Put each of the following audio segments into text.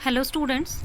Hello students,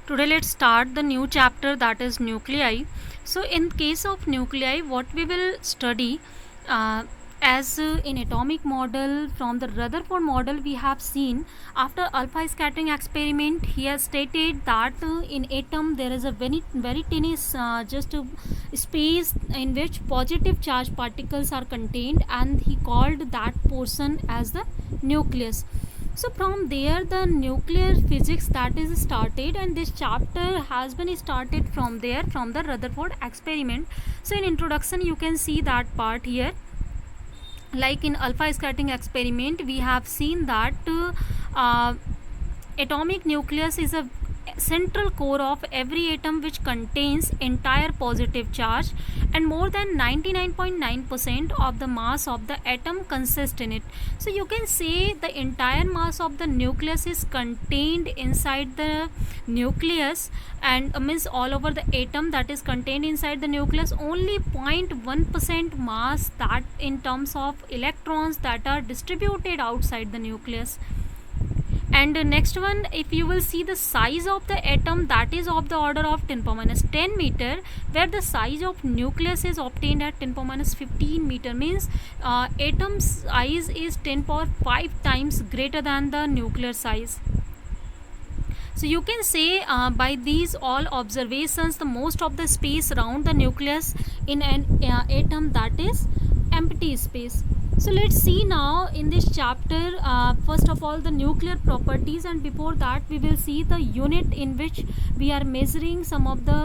today let's start the new chapter, that is nuclei. So in case of nuclei, what we will study, as in atomic model, from the Rutherford model we have seen, after alpha scattering experiment he has stated that in atom there is a very tiny space in which positive charge particles are contained, and he called that portion as the nucleus. So from there the nuclear physics that is started, and this chapter has been started from there, from the Rutherford experiment. So in introduction you can see that part here. Like in alpha scattering experiment we have seen that atomic nucleus is a central core of every atom which contains entire positive charge, and more than 99.9% of the mass of the atom consists in it. So you can say the entire mass of the nucleus is contained inside the nucleus, and means all over the atom that is contained inside the nucleus. Only 0.1% mass, that in terms of electrons, that are distributed outside the nucleus. And next one, if you will see the size of the atom, that is of the order of 10 power minus 10 meter, where the size of nucleus is obtained at 10 power minus 15 meter, means atom size is 10 power 5 times greater than the nuclear size. So you can say by these all observations, the most of the space around the nucleus in an atom, that is empty space. So let's see now in this chapter, first of all the nuclear properties, and before that we will see the unit in which we are measuring some of the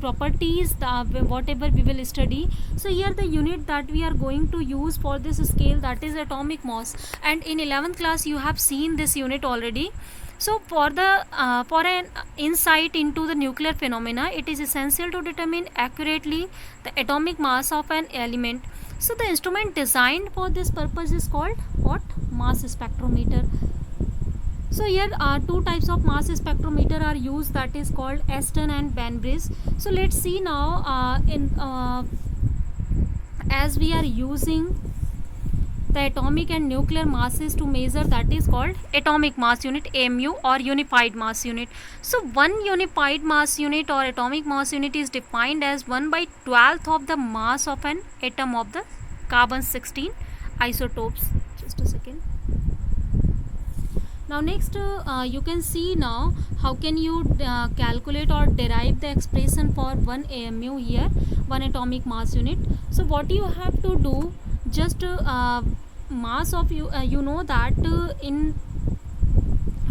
properties, whatever we will study. So here the unit that we are going to use for this scale, that is atomic mass, and in 11th class you have seen this unit already. So for an insight into the nuclear phenomena, it is essential to determine accurately the atomic mass of an element. So the instrument designed for this purpose is called what? Mass spectrometer. So here two types of mass spectrometer are used, that is called Aston and Banbridge. So let's see now as we are using the atomic and nuclear masses to measure, that is called atomic mass unit, AMU, or unified mass unit. So one unified mass unit or atomic mass unit is defined as 1/12 of the mass of an atom of the carbon-16 isotopes. Just a second. Now next you can see now how can you calculate or derive the expression for one AMU here, one atomic mass unit. So what you have to do, just mass of you know that in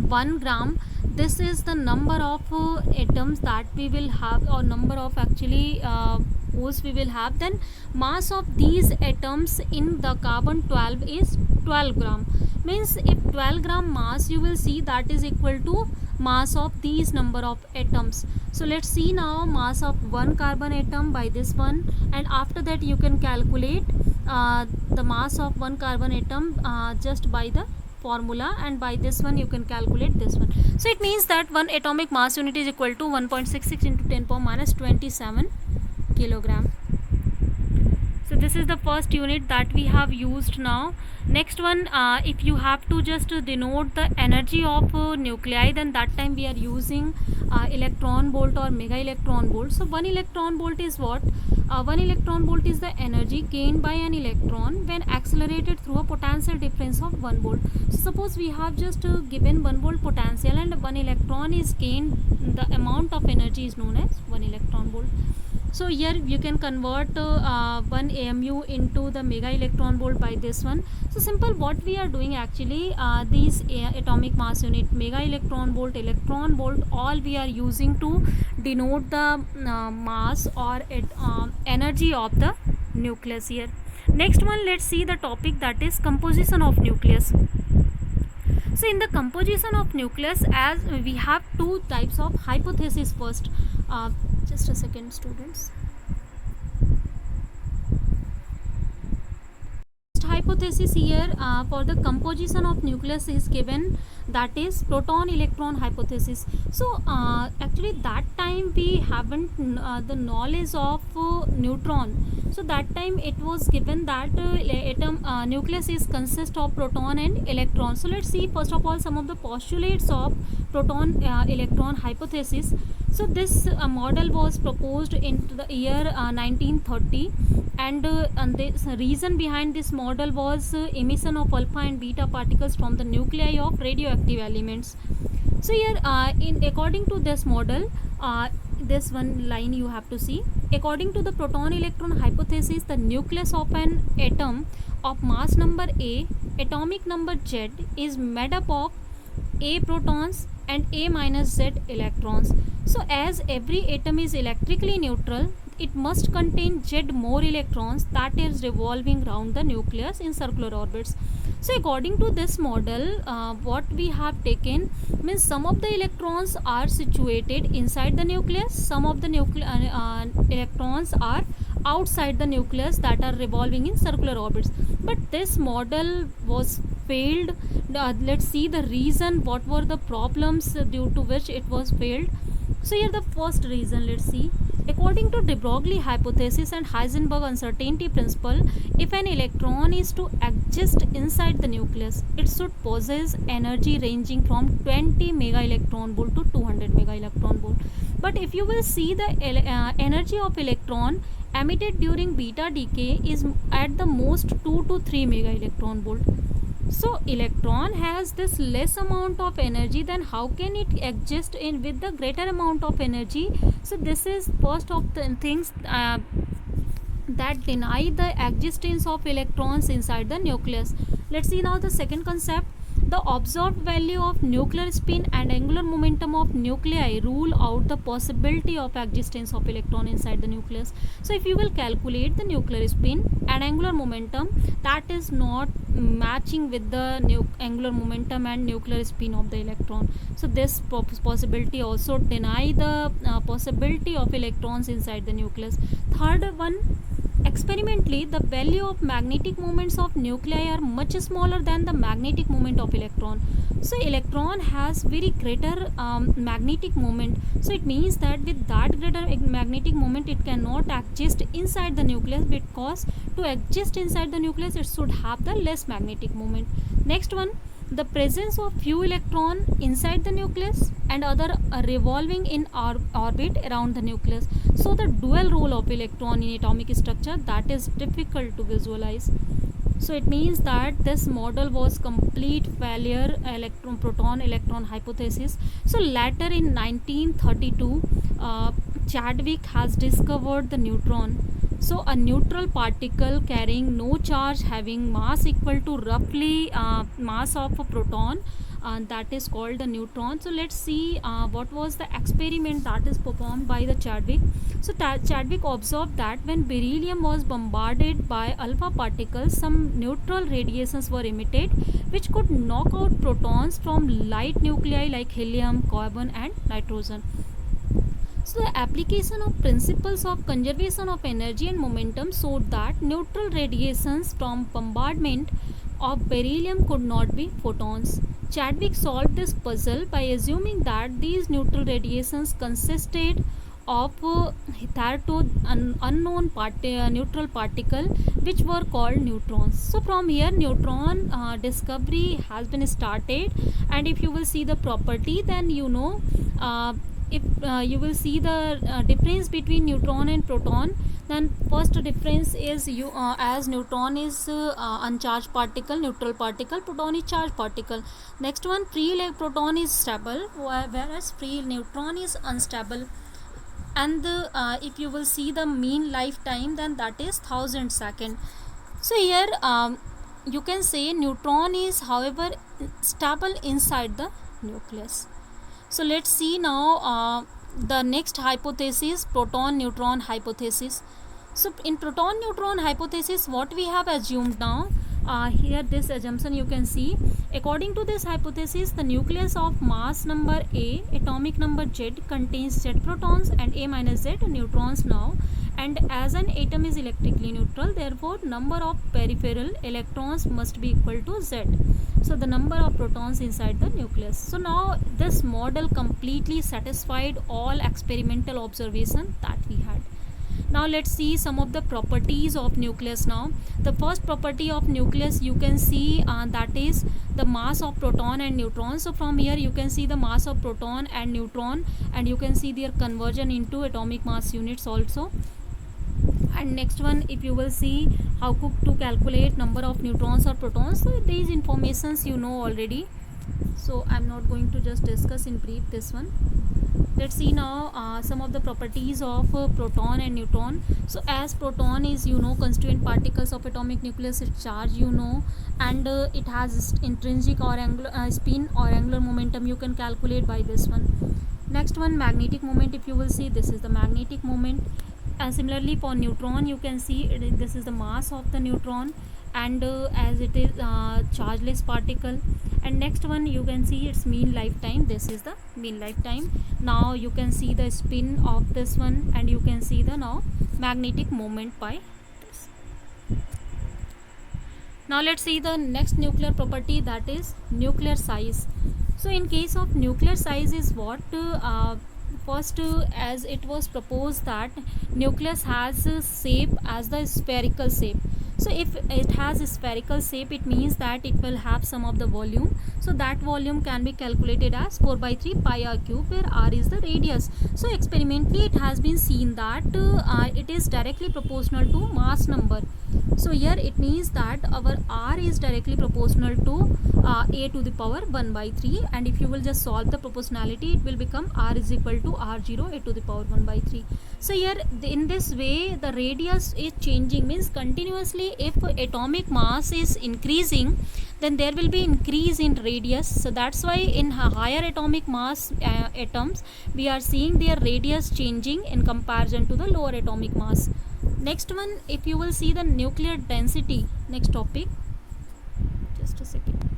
1 gram, this is the number of atoms that we will have, or number of actually holes we will have. Then mass of these atoms in the carbon 12 is 12 gram, means if 12 gram mass, you will see that is equal to mass of these number of atoms. So let's see now mass of one carbon atom by this one, and after that you can calculate the mass of one carbon atom just by the formula, and by this one you can calculate this one. So it means that one atomic mass unit is equal to 1.66 into 10 power minus 27 kilogram. So this is the first unit that we have used now. Next one, if you have to just denote the energy of nuclei, then that time we are using electron volt or mega electron volt. So 1 electron volt is what? 1 electron volt is the energy gained by an electron when accelerated through a potential difference of 1 volt. So suppose we have just given 1 volt potential and 1 electron is gained, the amount of energy is known as 1 electron volt. So here you can convert 1 AMU into the mega electron volt by this one. So simple, what we are doing actually, these atomic mass unit, mega electron volt, all we are using to denote the mass or energy of the nucleus here. Next one, let's see the topic, that is composition of nucleus. So in the composition of nucleus, as we have two types of hypothesis first. Just a second students. hypothesis here for the composition of nucleus is given, that is proton electron hypothesis. So actually that time we haven't the knowledge of neutron. So that time it was given that nucleus is consist of proton and electron. So let's see first of all some of the postulates of proton electron hypothesis. So this model was proposed in the year 1930, and the reason behind this model was emission of alpha and beta particles from the nuclei of radioactive elements. So here according to this model, this one line you have to see, according to the proton electron hypothesis, the nucleus of an atom of mass number A, atomic number Z, is made up of A protons and A minus Z electrons. So as every atom is electrically neutral, it must contain Z more electrons that is revolving around the nucleus in circular orbits. So according to this model, what we have taken means some of the electrons are situated inside the nucleus, some of the electrons are outside the nucleus that are revolving in circular orbits. But this model was failed. Let's see the reason, what were the problems due to which it was failed. So here the first reason, let's see. According to de Broglie hypothesis and Heisenberg uncertainty principle, if an electron is to exist inside the nucleus, it should possess energy ranging from 20 mega electron volt to 200 mega electron volt. But if you will see the energy of electron emitted during beta decay is at the most 2 to 3 mega electron volt. So electron has this less amount of energy, then how can it exist in with the greater amount of energy? So this is first of the things that deny the existence of electrons inside the nucleus. Let's see now the second concept. The observed value of nuclear spin and angular momentum of nuclei rule out the possibility of existence of electron inside the nucleus. So if you will calculate the nuclear spin and angular momentum, that is not matching with the angular momentum and nuclear spin of the electron. So this possibility also deny the possibility of electrons inside the nucleus. Third one, experimentally, the value of magnetic moments of nuclei are much smaller than the magnetic moment of electron. So electron has very greater magnetic moment. So it means that with that greater magnetic moment, it cannot exist inside the nucleus, because to exist inside the nucleus, it should have the less magnetic moment. Next one, the presence of few electron inside the nucleus and other revolving in orbit around the nucleus. So the dual role of electron in atomic structure, that is difficult to visualize. So it means that this model was complete failure, proton electron hypothesis. So later in 1932, Chadwick has discovered the neutron. So a neutral particle carrying no charge, having mass equal to roughly mass of a proton, that is called the neutron. So let's see what was the experiment that is performed by the Chadwick. So Chadwick observed that when beryllium was bombarded by alpha particles, some neutral radiations were emitted which could knock out protons from light nuclei like helium, carbon and nitrogen. So the application of principles of conservation of energy and momentum showed that neutral radiations from bombardment of beryllium could not be photons. Chadwick solved this puzzle by assuming that these neutral radiations consisted of hitherto unknown neutral particle which were called neutrons. So from here neutron discovery has been started, and if you will see the property, then you know if you will see the difference between neutron and proton, then first difference is as neutron is uncharged particle, neutral particle, proton is charged particle. Next one, free proton is stable, whereas free neutron is unstable. And if you will see the mean lifetime, then that is 1000 seconds. So here you can say neutron is however stable inside the nucleus. So let's see now the next hypothesis, proton neutron hypothesis. So in proton neutron hypothesis, what we have assumed now, here this assumption you can see. According to this hypothesis, the nucleus of mass number A, atomic number Z, contains Z protons and A minus Z neutrons now, and as an atom is electrically neutral, therefore number of peripheral electrons must be equal to Z. So the number of protons inside the nucleus. So now this model completely satisfied all experimental observation that we had. Now let's see some of the properties of nucleus. Now the first property of nucleus you can see, that is the mass of proton and neutron. So from here you can see the mass of proton and neutron, and you can see their conversion into atomic mass units also. And next one, if you will see how to calculate number of neutrons or protons, so these informations you know already, so I'm not going to just discuss in brief this one. Let's see now some of the properties of proton and neutron. So as proton is constituent particles of atomic nucleus, its charge and it has intrinsic or angular spin or angular momentum you can calculate by this one. Next one, magnetic moment. If you will see, this is the magnetic moment. And similarly for neutron you can see this is the mass of the neutron, and as it is chargeless particle. And next one you can see its mean lifetime. This is the mean lifetime. Now you can see the spin of this one, and you can see the now magnetic moment by this. Now let's see the next nuclear property, that is nuclear size. So in case of nuclear size is what, first as it was proposed that nucleus has a shape as the spherical shape. So if it has a spherical shape, it means that it will have some of the volume. So that volume can be calculated as 4 by 3 pi r cube, where r is the radius. So experimentally it has been seen that it is directly proportional to mass number. So here it means that our r is directly proportional to a to the power 1 by 3, and if you will just solve the proportionality, it will become r is equal to r0 a to the power 1 by 3. So here in this way the radius is changing, means continuously if atomic mass is increasing, then there will be increase in radius. So that's why in higher atomic mass atoms we are seeing their radius changing in comparison to the lower atomic mass. Next one, if you will see the nuclear density, next topic, just a second.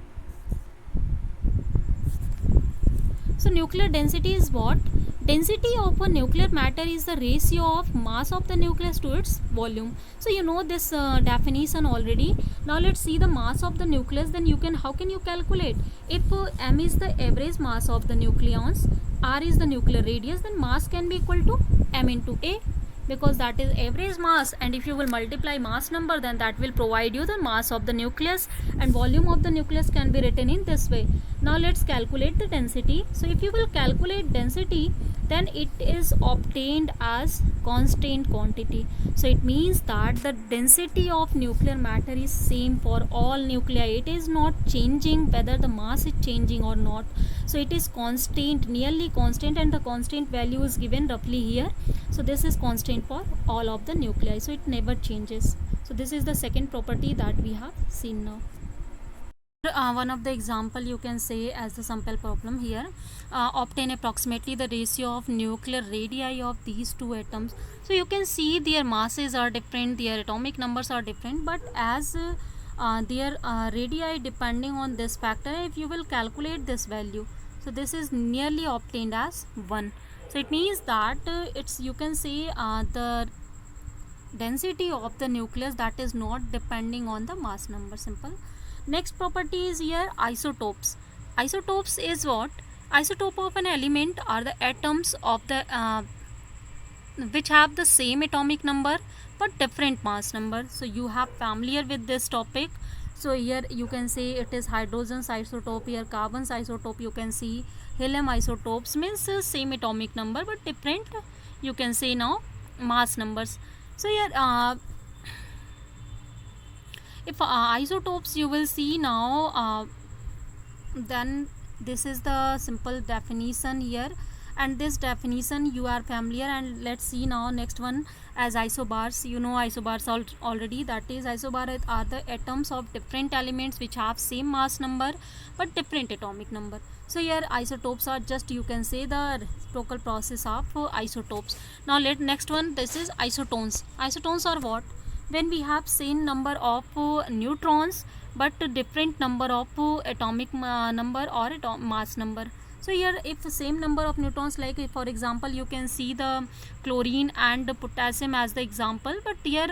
So nuclear density is what? Density of a nuclear matter is the ratio of mass of the nucleus to its volume. So you know this definition already. Now let's see the mass of the nucleus. Then how can you calculate? If m is the average mass of the nucleons, r is the nuclear radius, then mass can be equal to m into a, because that is average mass, and if you will multiply mass number, then that will provide you the mass of the nucleus, and volume of the nucleus can be written in this way. Now let's calculate the density. So if you will calculate density, then it is obtained as constant quantity. So it means that the density of nuclear matter is same for all nuclei. It is not changing whether the mass is changing or not. So it is constant, nearly constant, and the constant value is given roughly here. So this is constant for all of the nuclei, so it never changes. So this is the second property that we have seen now. One of the example you can say as the sample problem here, obtain approximately the ratio of nuclear radii of these two atoms. So you can see their masses are different, their atomic numbers are different, but as their radii depending on this factor, if you will calculate this value, so this is nearly obtained as 1. So it means that it's, you can say, the density of the nucleus that is not depending on the mass number. Simple. Next property is here isotopes. Isotopes is what? Isotope of an element are the atoms of the which have the same atomic number but different mass number. So you have familiar with this topic. So here you can say it is hydrogen's isotope, here carbon's isotope, you can see helium isotopes, means same atomic number but different, you can say now, mass numbers. So here if isotopes you will see now, then this is the simple definition here, and this definition you are familiar. And let's see now next one as isobars. You know isobars already, that is isobar are the atoms of different elements which have same mass number but different atomic number. So here isotopes are just, you can say, the reciprocal process of isotopes. Now next one, this is isotones. Isotones are what? when we have same number of neutrons but different number of atomic number or mass number. So here if same number of neutrons, like for example you can see the chlorine and the potassium as the example, but here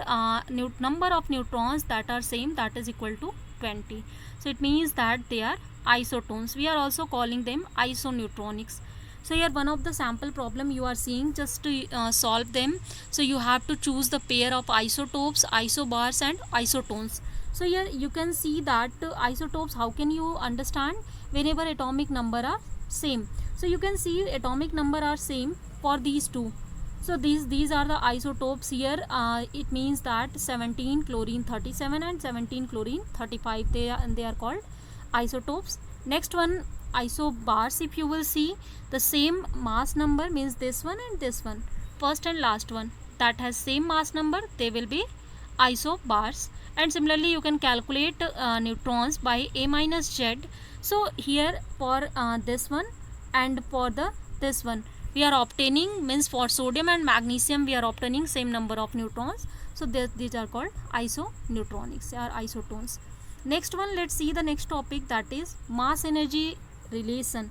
number of neutrons that are same, that is equal to 20. So it means that they are isotones. We are also calling them isoneutronics. So here one of the sample problem you are seeing, just to solve them, so you have to choose the pair of isotopes, isobars and isotones. So here you can see that isotopes, how can you understand? Whenever atomic number are same, so you can see atomic number are same for these two. So these are the isotopes here. It means that 17 chlorine 37 and 17 chlorine 35, they are called isotopes. Next one, isobars. If you will see the same mass number, means this one and this one, first and last one, that has same mass number, they will be isobars. And similarly you can calculate neutrons by A minus Z. So here for this one and for this one we are obtaining, means for sodium and magnesium we are obtaining same number of neutrons. So these are called isoneutronics or isotones. Next one, let's see the next topic, that is mass energy relation.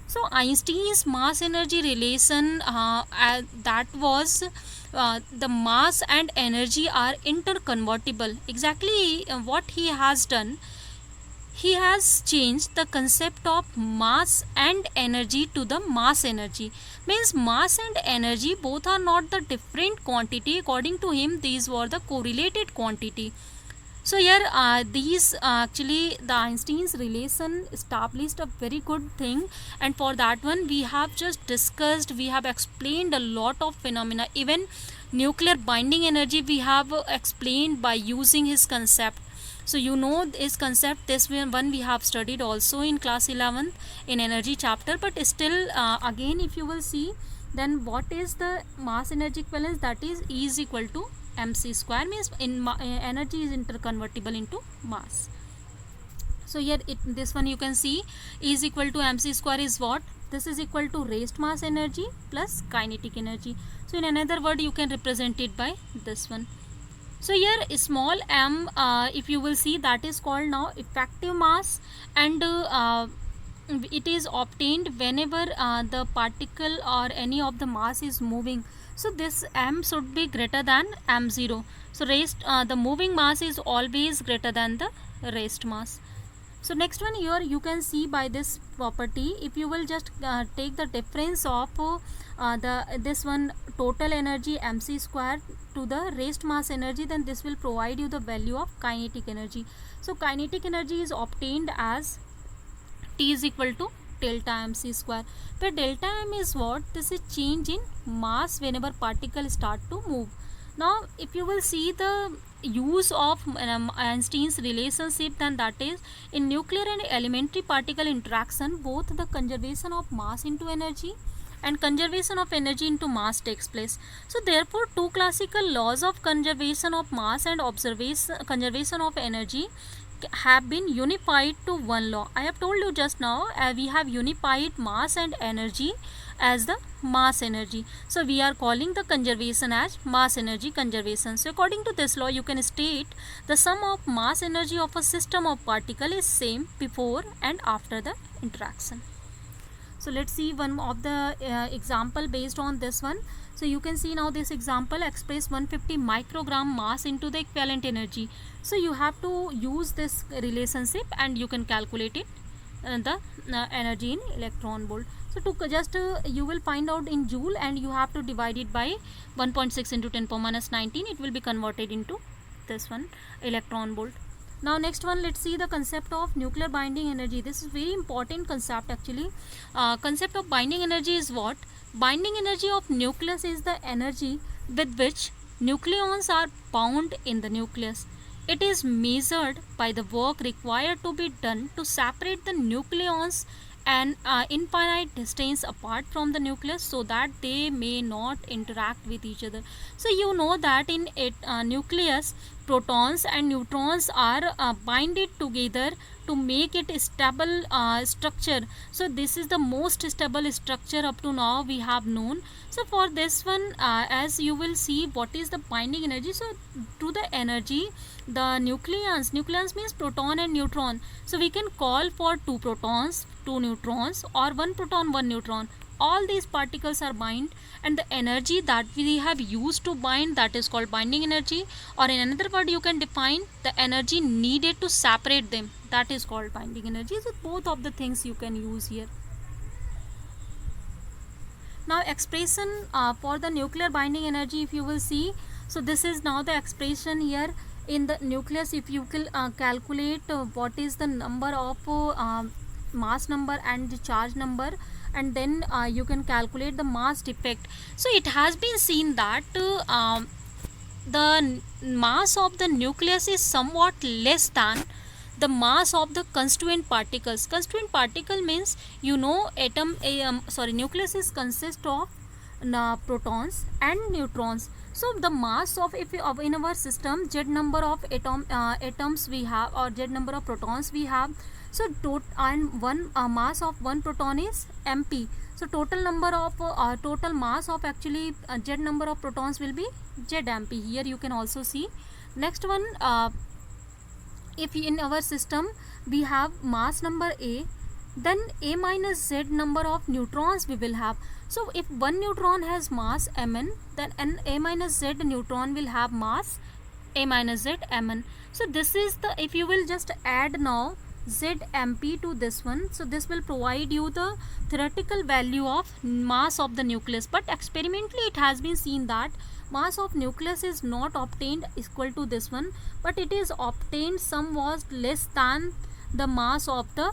So Einstein's mass energy relation, that was the mass and energy are interconvertible. Exactly what he has done, he has changed the concept of mass and energy to the mass energy. Means mass and energy both are not the different quantity. According to him, these were the correlated quantity. So here these actually the Einstein's relation established a very good thing, and for that one we have just discussed, we have explained a lot of phenomena. Even nuclear binding energy we have explained by using his concept. So you know his concept, this one we have studied also in class 11th in energy chapter, but still again if you will see, then what is the mass energy equivalence, that is E is equal to mc square, means energy is interconvertible into mass. So here this one you can see E is equal to mc square is what? This is equal to raised mass energy plus kinetic energy. So in another word you can represent it by this one. So here small m, if you will see, that is called now effective mass, and it is obtained whenever the particle or any of the mass is moving. So this m should be greater than m0. So the moving mass is always greater than the rest mass. So next one, here you can see by this property, if you will just take the difference of this one total energy mc square to the rest mass energy, then this will provide you the value of kinetic energy. So kinetic energy is obtained as T is equal to delta mc square, where delta m is what? This is change in mass whenever particles start to move. Now if you will see the use of Einstein's relationship, then that is in nuclear and elementary particle interaction, both the conservation of mass into energy and conservation of energy into mass takes place. So therefore two classical laws of conservation of mass and conservation of energy have been unified to one law. I have told you just now, we have unified mass and energy as the mass energy. So we are calling the conservation as mass energy conservation. So according to this law, you can state the sum of mass energy of a system of particle is same before and after the interaction. So let's see one of the example based on this one. So you can see now this example, express 150 microgram mass into the equivalent energy. So you have to use this relationship and you can calculate it, the energy in electron volt. So to just you will find out in joule, and you have to divide it by 1.6 into 10 power minus 19. It will be converted into this one electron volt. Now next one, let's see the concept of nuclear binding energy. This is very important concept actually. Concept of binding energy is what? Binding energy of nucleus is the energy with which nucleons are bound in the nucleus. It is measured by the work required to be done to separate the nucleons an infinite distance apart from the nucleus so that they may not interact with each other. So you know that in nucleus protons and neutrons are binded together to make it a stable structure. So this is the most stable structure up to now we have known. So for this one, as you will see what is the binding energy. So to the energy, the nucleons means proton and neutron. So we can call for 2 protons, 2 neutrons, or 1 proton, 1 neutron. All these particles are bind, and the energy that we have used to bind, that is called binding energy, or in another word you can define the energy needed to separate them, that is called binding energy. So both of the things you can use here. Now expression for the nuclear binding energy, if you will see, so this is now the expression here in the nucleus. If you will calculate what is the number of mass number and the charge number, and then you can calculate the mass defect. So it has been seen that the mass of the nucleus is somewhat less than the mass of the constituent particles. Constituent particle means, you know, nucleus is consist of protons and neutrons. So the mass of, if we, in our system, z number of atoms we have, or z number of protons we have. So and one mass of one proton is mp. So total number of total mass of actually z number of protons will be z mp. Here you can also see. Next one, if in our system we have mass number a, then a minus z number of neutrons we will have. So if one neutron has mass mn, then a minus z neutron will have mass a minus z mn. So this is the, if you will just add now zmp to this one, so this will provide you the theoretical value of mass of the nucleus. But experimentally it has been seen that mass of nucleus is not obtained equal to this one, but it is obtained somewhat less than the mass of the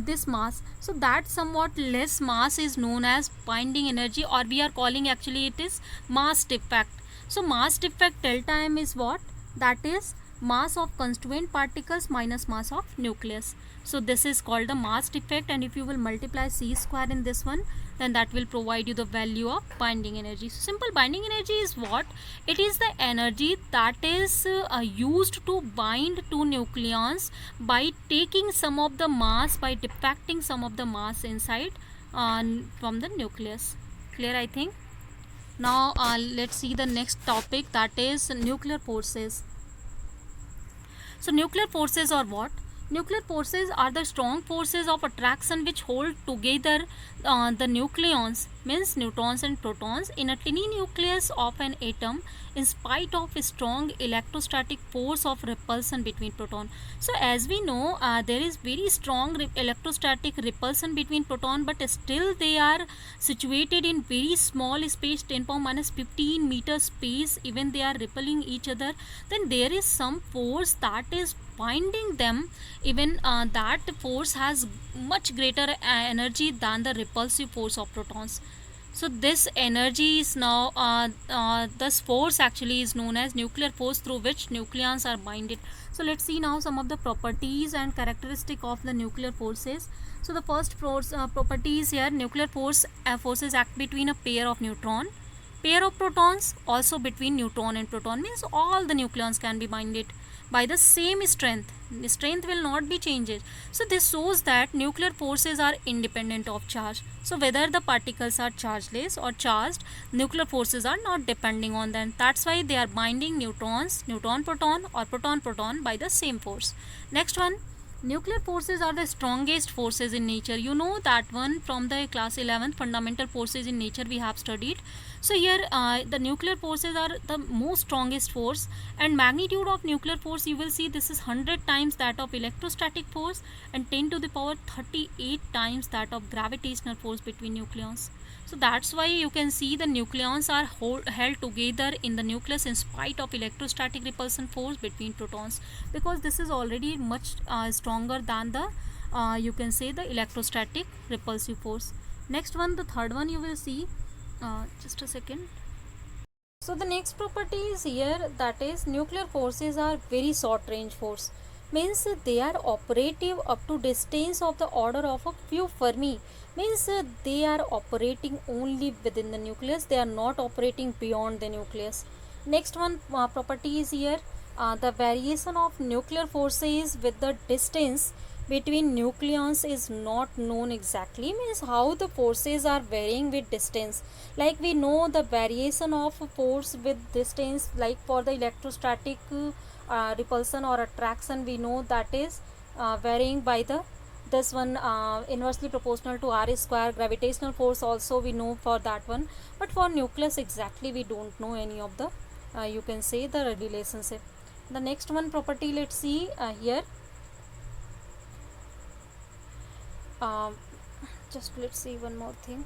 this mass. So that somewhat less mass is known as binding energy, or we are calling, actually it is mass defect. So mass defect delta m is what? That is mass of constituent particles minus mass of nucleus. So this is called the mass defect, and if you will multiply c square in this one, then that will provide you the value of binding energy. So simple binding energy is what? It is the energy that is used to bind two nucleons by taking some of the mass, by deflecting some of the mass inside from the nucleus. Clear, I think. Now let's see the next topic, that is nuclear forces. So nuclear forces are what? Nuclear forces are the strong forces of attraction which hold together the nucleons, means neutrons and protons, in a tiny nucleus of an atom, in spite of a strong electrostatic force of repulsion between proton. So as we know, there is very strong electrostatic repulsion between proton, but still they are situated in very small space, 10 power minus 15 meter space, even they are repelling each other. Then there is some force that is binding them, even that force has much greater energy than the repulsive force of protons. So this energy is now this force actually is known as nuclear force, through which nucleons are binded. So let's see now some of the properties and characteristic of the nuclear forces. So the first force properties here, nuclear forces act between a pair of neutron, pair of protons, also between neutron and proton, means all the nucleons can be binded by the same strength. The strength will not be changed. So this shows that nuclear forces are independent of charge. So whether the particles are chargeless or charged, nuclear forces are not depending on them. That's why they are binding neutrons, neutron-proton or proton-proton by the same force. Next one, nuclear forces are the strongest forces in nature. You know that one from the class 11 fundamental forces in nature we have studied. So here the nuclear forces are the most strongest force, and magnitude of nuclear force, you will see this is 100 times that of electrostatic force and 10 to the power 38 times that of gravitational force between nucleons. So that's why you can see the nucleons are held together in the nucleus in spite of electrostatic repulsion force between protons, because this is already much stronger than the you can say the electrostatic repulsive force. Next one, the third one, you will see just a second. So the next property is here, that is nuclear forces are very short range force, means they are operative up to distance of the order of a few Fermi, means they are operating only within the nucleus, they are not operating beyond the nucleus. Next one property is here, the variation of nuclear forces with the distance between nucleons is not known exactly, means how the forces are varying with distance. Like we know the variation of force with distance, like for the electrostatic repulsion or attraction, we know that is varying by the this one inversely proportional to r square. Gravitational force also we know for that one, but for nucleus exactly we don't know any of the you can say the relationship. The next one property, let's see here, um, just let's see one more thing.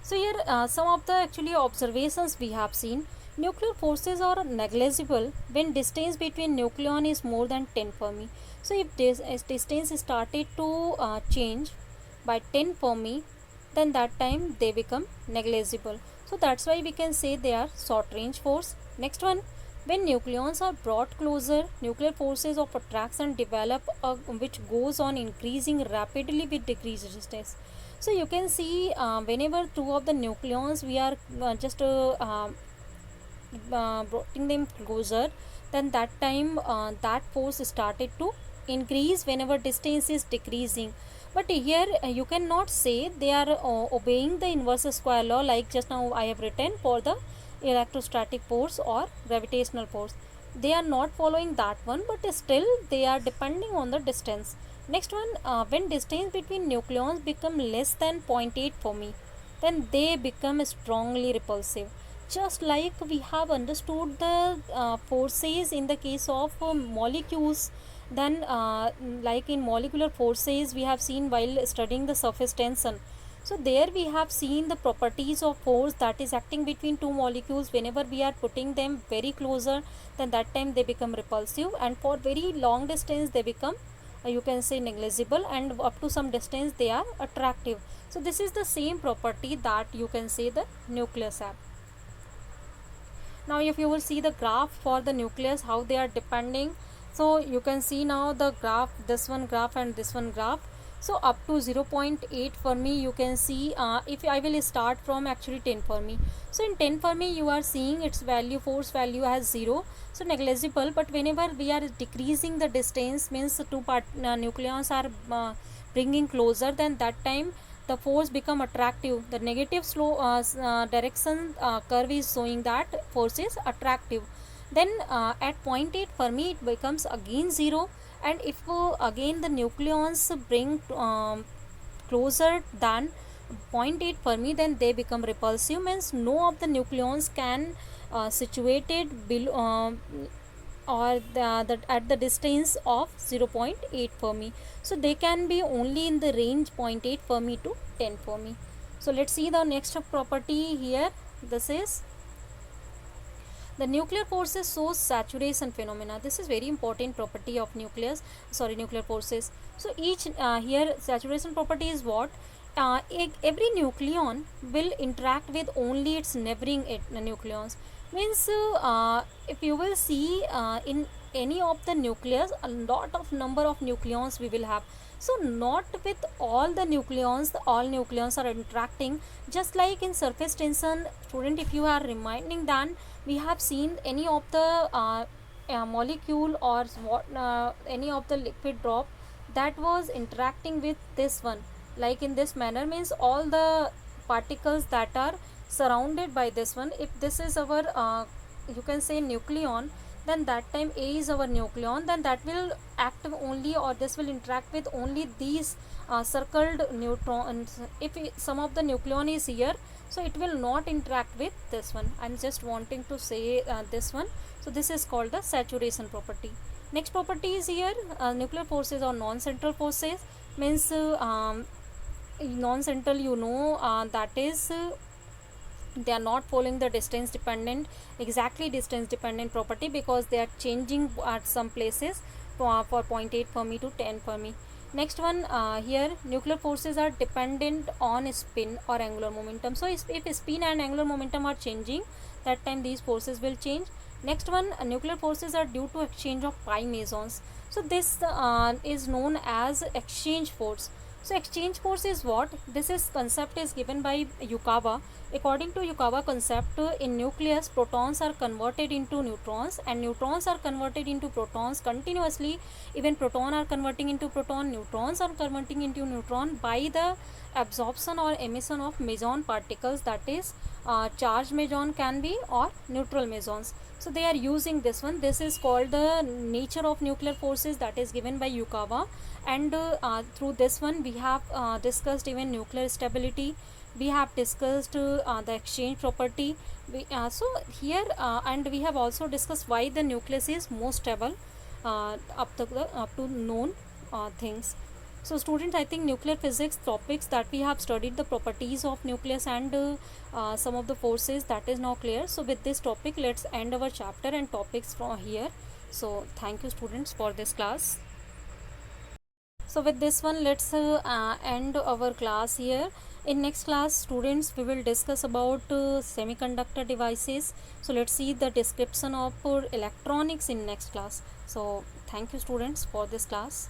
So here some of the actually observations we have seen. Nuclear forces are negligible when distance between nucleon is more than 10 Fermi. So if this as distance started to change by 10 Fermi, then that time they become negligible. So that's why we can say they are short range force. Next one, when nucleons are brought closer, nuclear forces of attraction develop which goes on increasing rapidly with decreased distance. So you can see whenever two of the nucleons we are just bringing them closer, then that time that force started to increase whenever distance is decreasing. But here you cannot say they are obeying the inverse square law, like just now I have written for the electrostatic force or gravitational force. They are not following that one, but still they are depending on the distance. Next one, when distance between nucleons become less than 0.8 Fermi, then they become strongly repulsive. Just like we have understood the forces in the case of molecules, then like in molecular forces we have seen while studying the surface tension. So there we have seen the properties of force that is acting between two molecules. Whenever we are putting them very closer, then that time they become repulsive, and for very long distance they become you can say negligible, and up to some distance they are attractive. So this is the same property that you can say the nucleus have. Now if you will see the graph for the nucleus, how they are depending, so you can see now the graph, this one graph and this one graph. So up to 0.8 Fermi you can see, if I will start from actually 10 Fermi. So in 10 Fermi you are seeing its value, force value as 0, so negligible. But whenever we are decreasing the distance, means two nucleons are bringing closer, then that time the force become attractive. The negative slow direction curve is showing that force is attractive. Then at 0.8 Fermi it becomes again 0, and if again the nucleons bring closer than 0.8 Fermi, then they become repulsive, means no of the nucleons can situated below or at the distance of 0.8 Fermi. So they can be only in the range 0.8 Fermi to 10 Fermi. So let's see the next property here. This is the nuclear forces shows saturation phenomena. This is very important property of nuclear forces. So each here saturation property is what, every nucleon will interact with only its neighboring nucleons. Means if you will see in any of the nucleus, a lot of number of nucleons we will have. So not with all the nucleons, all nucleons are interacting. Just like in surface tension, student, if you are reminding, then we have seen any of the molecule or what any of the liquid drop that was interacting with this one, like in this manner, means all the particles that are surrounded by this one. If this is our you can say nucleon, then that time A is our nucleon, then that will act only, or this will interact with only these circled neutrons. If some of the nucleon is here, so it will not interact with this one. I'm just wanting to say this one. So this is called the saturation property. Next property is here, nuclear forces or non-central forces, means non-central, you know, that is they are not following the distance dependent, exactly distance dependent property, because they are changing at some places for 0.8 Fermi to 10 Fermi. Next one, here nuclear forces are dependent on spin or angular momentum. So if spin and angular momentum are changing, that time these forces will change. Next one, nuclear forces are due to exchange of pi mesons. So this is known as exchange force. So exchange force is what? This is concept is given by Yukawa. According to Yukawa concept, in nucleus protons are converted into neutrons and neutrons are converted into protons continuously. Even proton are converting into proton, neutrons are converting into neutron by the absorption or emission of meson particles, that is charged meson can be or neutral mesons. So they are using this one. This is called the nature of nuclear forces, that is given by Yukawa. And through this one we have discussed even nuclear stability, we have discussed the exchange property. So here and we have also discussed why the nucleus is most stable up to known things. So students, I think nuclear physics topics that we have studied, the properties of nucleus and some of the forces, that is now clear. So with this topic let's end our chapter and topics from here. So thank you students for this class. So with this one let's end our class here. In next class students we will discuss about semiconductor devices. So let's see the description of electronics in next class. So thank you students for this class.